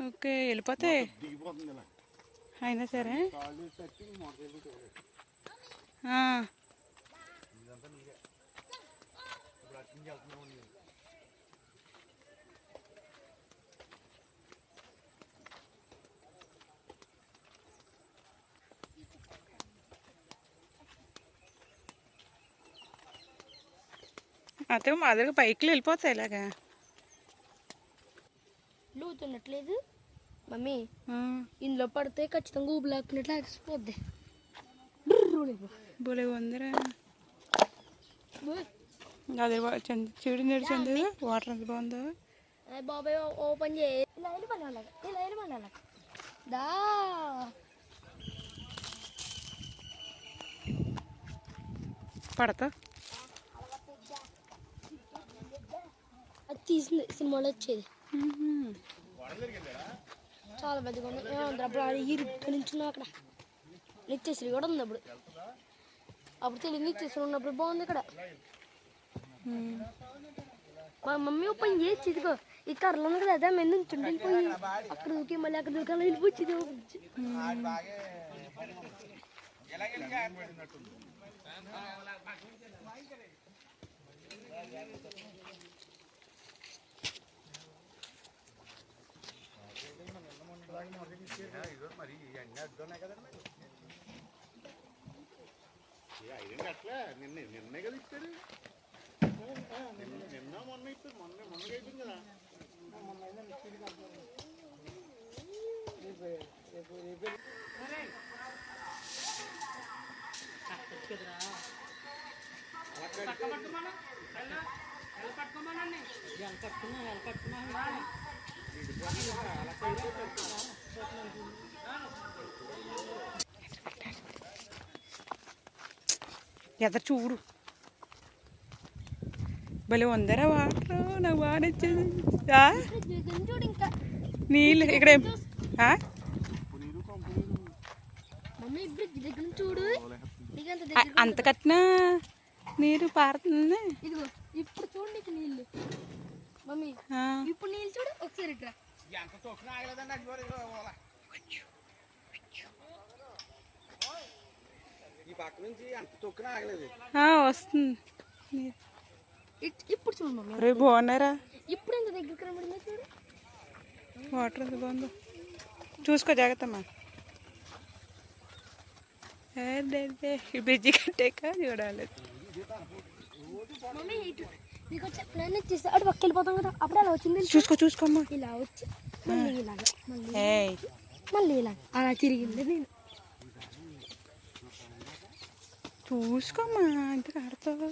okay వెళ్ళిపోతే అయినా సరే అదే మా దగ్గర పైకి వెళ్ళిపోతాయి ఇలాగా లూతున్నట్లేదు మమ్మీ ఇందులో పడితే ఖచ్చితంగా ఊపిలాక్కున్నట్లు ఆగిపోద్ది బోలే ఉందిరా అదే చెడు నీడు చెంది వాటర్ ఎంత బాగుందో బాబాయ్ ఓపెన్ చేయి ఇలా వెళ్ళి దా పడతా అది తీసింది సినిమాలో వచ్చేది చాలా పెద్దగా ఉంది ఏమంటారు అప్పుడు అది ఇరుక్కు నుంచి అక్కడ నిత్యశ్రీ కూడా ఉంది అప్పుడు తెలియదు నిత్యశ్రీ ఉన్నప్పుడు బాగుంది ఇక్కడ మా మమ్మీ ఓపెన్ చేసి ఇదిగో ఈ కర్రలో ఉంది కదా అదే మీద నుంచి వెళ్ళిపోయి అక్కడ దూకి మళ్ళీ అక్కడ దూకాలి వెళ్ళిపోయింది నిన్నే కదా ఇచ్చారు నిన్న మొన్న ఇచ్చారు మొన్న అయిపోయింది కదా ఎదరు చూడు భలే ఉందరా వాటర్ నాకు బాగా నచ్చింది నీళ్ళు ఇక్కడ అంత కట్టినా నీరు పారుతుంది ఇప్పుడు చూడండి నీళ్ళు మమ్మీ ఇప్పుడు నీళ్ళు చూడు ఒకసారి ఇట్లా వస్తుంది ఇప్పుడు చూడు మమ్మీ రేపు బాగున్నారా ఇప్పుడు ఎంత దగ్గరికి రమ్మడి చూడు వాటర్ ఎంత బాగుందో చూసుకో జాగ్రత్తమ్మా బ్రిడ్జి కట్టాక చూడాలి మమ్మీ నీకు చెప్పిన తీస్తే అటు పక్క వెళ్ళిపోతాం కదా అప్పుడు అలా వచ్చింది చూసుకోమ్మా ఇలా వచ్చి మళ్ళీ ఇలాగ మళ్ళీ ఇలాగ అలా తిరిగింది నేను చూసుకోమ్మా ఇంతకు ఆడతావు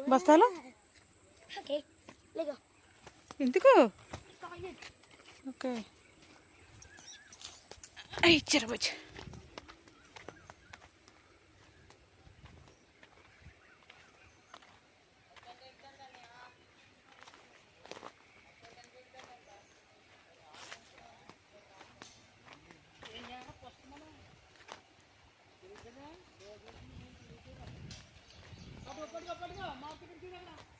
బస్తాలు ఎందుకు ఓకే ఇచ్చారు వచ్చి పట్టుకో మార్కెట్